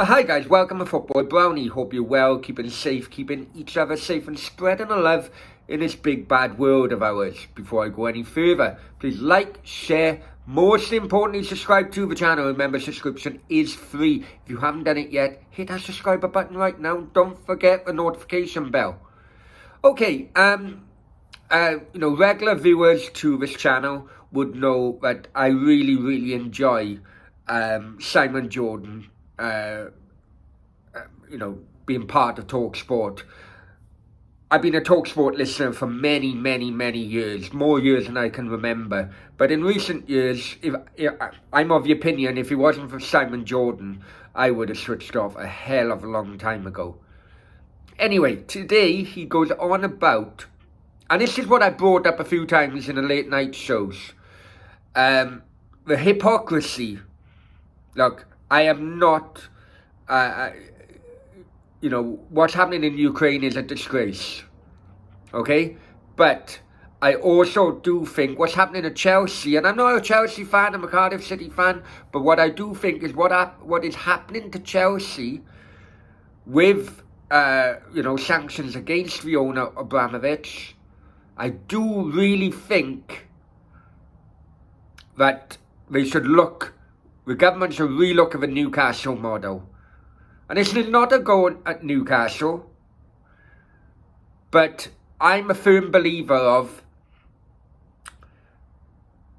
Hi guys, welcome to Football Brownie. Hope you're well, keeping safe, keeping each other safe and spreading the love in this big bad world of ours. Before I go any further, please like, share, most importantly subscribe to the channel. Remember, subscription is free. If you haven't done it yet, hit that subscribe button right now. Don't forget the notification bell. Okay, regular viewers to this channel would know that I really enjoy Simon Jordan being part of TalkSport. I've been a TalkSport listener for many years, more years than I can remember. But in recent years, I'm of the opinion, if it wasn't for Simon Jordan, I would have switched off a hell of a long time ago. Anyway, today he goes on about, and this is what I brought up a few times in the late night shows, the hypocrisy. Look, I am not, what's happening in Ukraine is a disgrace, okay? But I also do think what's happening at Chelsea, and I'm not a Chelsea fan, I'm a Cardiff City fan, but what I do think is what is happening to Chelsea with, sanctions against the owner, Abramovich, I do really think that they should look. The government should relook at the Newcastle model. And this is not a go at Newcastle, but I'm a firm believer of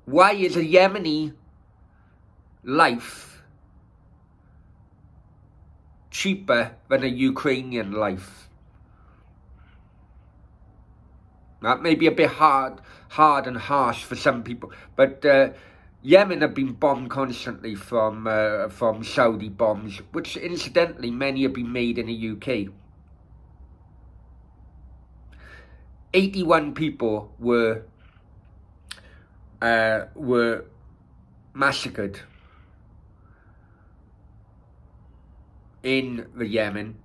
why is a Yemeni life cheaper than a Ukrainian life? That may be a bit hard and harsh for some people, but Yemen have been bombed constantly from Saudi bombs, which incidentally many have been made in the UK. 81 people were massacred in the Yemen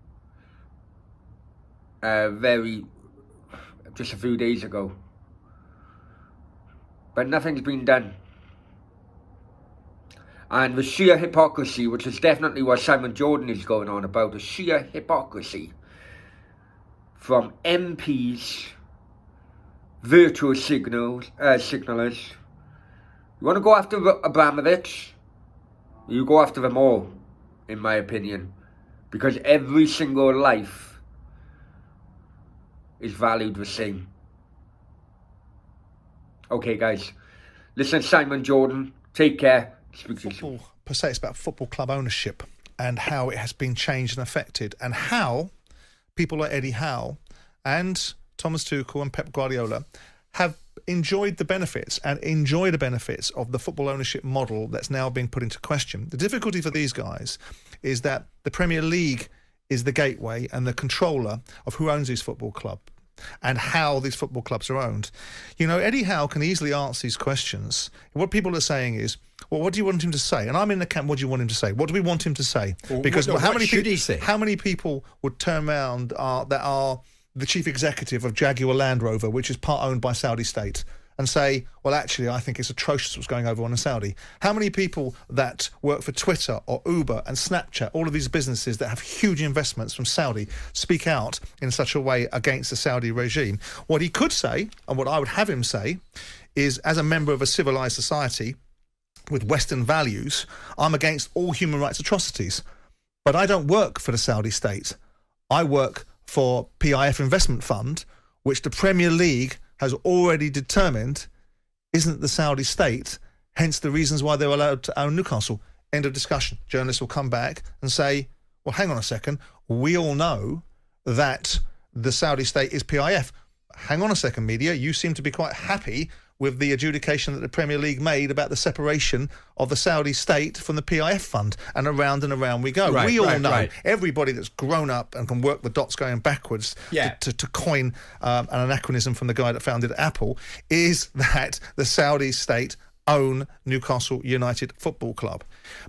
just a few days ago, but nothing's been done. And the sheer hypocrisy, which is definitely what Simon Jordan is going on about, the sheer hypocrisy from MPs, virtual signallers. You want to go after Abramovich? You go after them all, in my opinion, because every single life is valued the same. Okay, guys, listen, Simon Jordan, take care. Football per se, it's about football club ownership and how it has been changed and affected, and how people like Eddie Howe and Thomas Tuchel and Pep Guardiola have enjoyed the benefits of the football ownership model that's now being put into question. The difficulty for these guys is that the Premier League is the gateway and the controller of who owns his football club and how these football clubs are owned. Eddie Howe can easily answer these questions. What people are saying is, well, what do you want him to say? And I'm in the camp, what do you want him to say? What do we want him to say? Because how many people would turn around that are the chief executive of Jaguar Land Rover, which is part owned by Saudi state, and say, well, actually, I think it's atrocious what's going over on in Saudi? How many people that work for Twitter or Uber and Snapchat, all of these businesses that have huge investments from Saudi, speak out in such a way against the Saudi regime? What he could say, and what I would have him say, is as a member of a civilized society with Western values, I'm against all human rights atrocities. But I don't work for the Saudi state. I work for PIF Investment Fund, which the Premier League has already determined isn't the Saudi state, hence the reasons why they're allowed to own Newcastle. End of discussion. Journalists will come back and say, well, hang on a second, we all know that the Saudi state is PIF. Hang on a second, media, you seem to be quite happy with the adjudication that the Premier League made about the separation of the Saudi state from the PIF fund, and around we go. We all know, everybody that's grown up and can work the dots going backwards to coin an anachronism from the guy that founded Apple, is that the Saudi state own Newcastle United Football Club.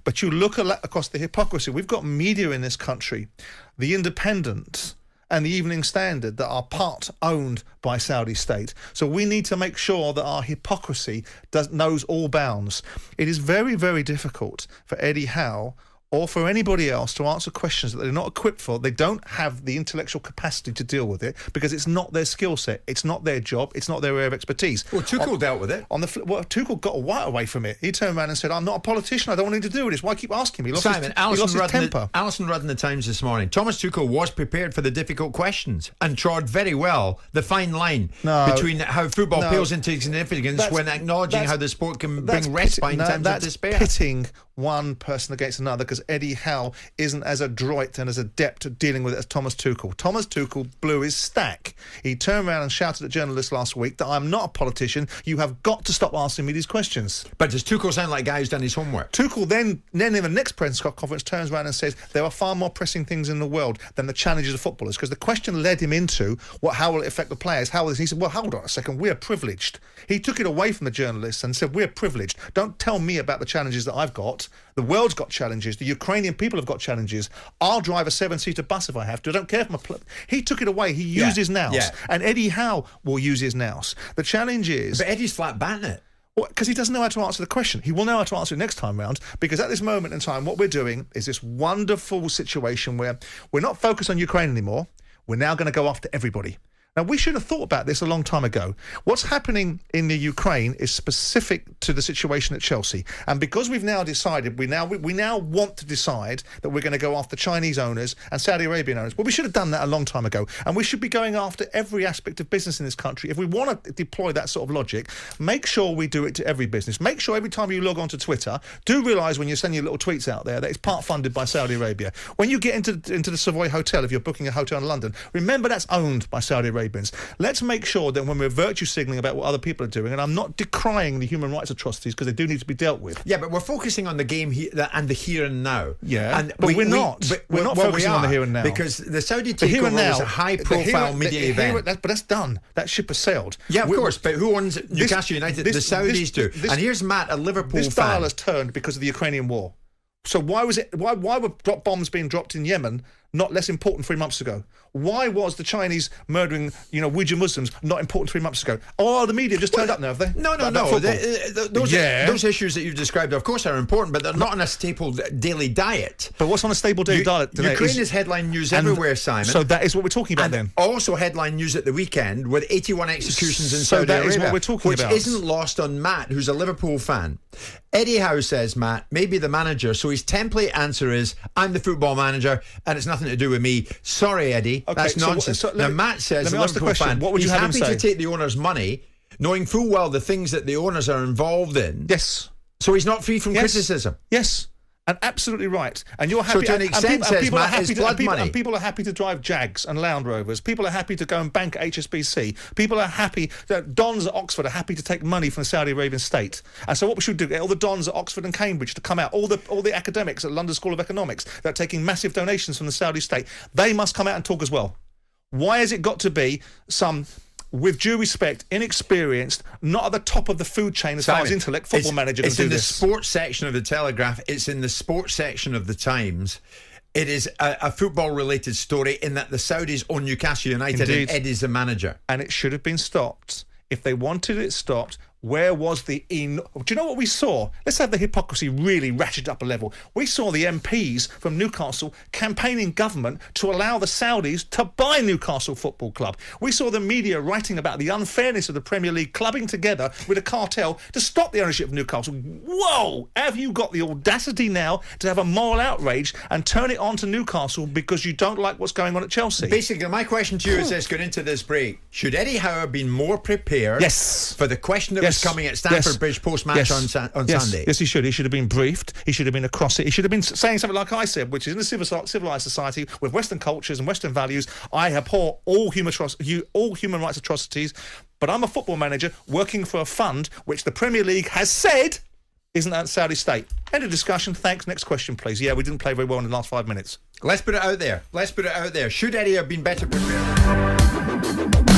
But you look across the hypocrisy. We've got media in this country, The Independent and the Evening Standard, that are part owned by Saudi state. So we need to make sure that our hypocrisy knows all bounds. It is very, very difficult for Eddie Howe or for anybody else to answer questions that they're not equipped for. They don't have the intellectual capacity to deal with it because it's not their skill set. It's not their job. It's not their area of expertise. Well, Tuchel dealt with it. Tuchel got away from it. He turned around and said, I'm not a politician. I don't want anything to do with this. Why keep asking me? He lost his temper. Alison Rudd in the Times this morning. Thomas Tuchel was prepared for the difficult questions and trod very well the fine line between how football pales into significance when acknowledging how the sport can bring respite in times of despair. That's pitting one person against another, because Eddie Howe isn't as adroit and as adept at dealing with it as Thomas Tuchel. Thomas Tuchel blew his stack. He turned around and shouted at journalists last week that I'm not a politician. You have got to stop asking me these questions. But does Tuchel sound like a guy who's done his homework? Tuchel then in the next press conference turns around and says there are far more pressing things in the world than the challenges of footballers, because the question led him into how will it affect the players? He said, well, hold on a second, we're privileged. He took it away from the journalists and said, we're privileged. Don't tell me about the challenges that I've got. The world's got challenges. The Ukrainian people have got challenges. I'll drive a 7-seater bus if I have to. I don't care if He took it away. He used his nous. Yeah. And Eddie Howe will use his nous. The challenge is... But Eddie's flat batting it. Because he doesn't know how to answer the question. He will know how to answer it next time round, because at this moment in time, what we're doing is this wonderful situation where we're not focused on Ukraine anymore. We're now going to go after everybody. Now, we should have thought about this a long time ago. What's happening in the Ukraine is specific to the situation at Chelsea. And because we've now decided, we now want to decide that we're going to go after Chinese owners and Saudi Arabian owners. Well, we should have done that a long time ago. And we should be going after every aspect of business in this country. If we want to deploy that sort of logic, make sure we do it to every business. Make sure every time you log on to Twitter, do realise when you're sending your little tweets out there that it's part funded by Saudi Arabia. When you get into the Savoy Hotel, if you're booking a hotel in London, remember that's owned by Saudi Arabia. Let's make sure that when we're virtue signalling about what other people are doing, and I'm not decrying the human rights atrocities because they do need to be dealt with. Yeah, but we're focusing on the game and the here and now. Yeah, and we're not focusing on the here and now, because the Saudi takeover was a high-profile media event. But that's done. That ship has sailed. Yeah, of course. But who owns Newcastle United? The Saudis do. And here's Matt, a Liverpool fan. This dial has turned because of the Ukrainian war. So why were bombs being dropped in Yemen not less important 3 months ago? Why was the Chinese murdering, Uyghur Muslims not important 3 months ago? Oh, the media just turned up now, have they? No. Those issues that you've described, of course, are important, but they're not on a staple daily diet. But what's on a stable daily diet today? Ukraine is headline news everywhere, Simon. So that is what we're talking about then. Also headline news at the weekend with 81 executions in Saudi Arabia. So that is what we're talking about. Which isn't lost on Matt, who's a Liverpool fan. Eddie Howe says, Matt, maybe the manager. So his template answer is, I'm the football manager and it's nothing to do with me. Sorry, Eddie, that's nonsense. Now, Matt says, the Liverpool fan, he's happy to take the owner's money, knowing full well the things that the owners are involved in. Yes. So he's not free from criticism. Yes. And absolutely right. And you're happy. So to an extent, says Matt, it's blood money. And people are happy to drive Jags and Land Rovers. People are happy to go and bank at HSBC. People are happy. Dons at Oxford are happy to take money from the Saudi Arabian state. And so what we should do, get all the Dons at Oxford and Cambridge to come out, all the academics at London School of Economics that are taking massive donations from the Saudi state, they must come out and talk as well. Why has it got to be some, with due respect, inexperienced, not at the top of the food chain as far as intellect, football manager to do this? It's in the sports section of the Telegraph. It's in the sports section of the Times. It is a football-related story in that the Saudis own Newcastle United. Indeed. And Eddie's the manager. And it should have been stopped. If they wanted it stopped, where was the... Do you know what we saw? Let's have the hypocrisy really ratcheted up a level. We saw the MPs from Newcastle campaigning government to allow the Saudis to buy Newcastle Football Club. We saw the media writing about the unfairness of the Premier League clubbing together with a cartel to stop the ownership of Newcastle. Whoa! Have you got the audacity now to have a moral outrage and turn it on to Newcastle because you don't like what's going on at Chelsea? Basically, my question to you is this, going into this break. Should Eddie Howe have been more prepared for the question that was coming at Stamford Bridge post-match on Sunday? Yes, he should. He should have been briefed. He should have been across it. He should have been saying something like I said, which is in a civilised society with Western cultures and Western values, I abhor all human rights atrocities, but I'm a football manager working for a fund which the Premier League has said isn't that Saudi state. End of discussion. Thanks. Next question, please. Yeah, we didn't play very well in the last 5 minutes. Let's put it out there. Should Eddie have been better prepared?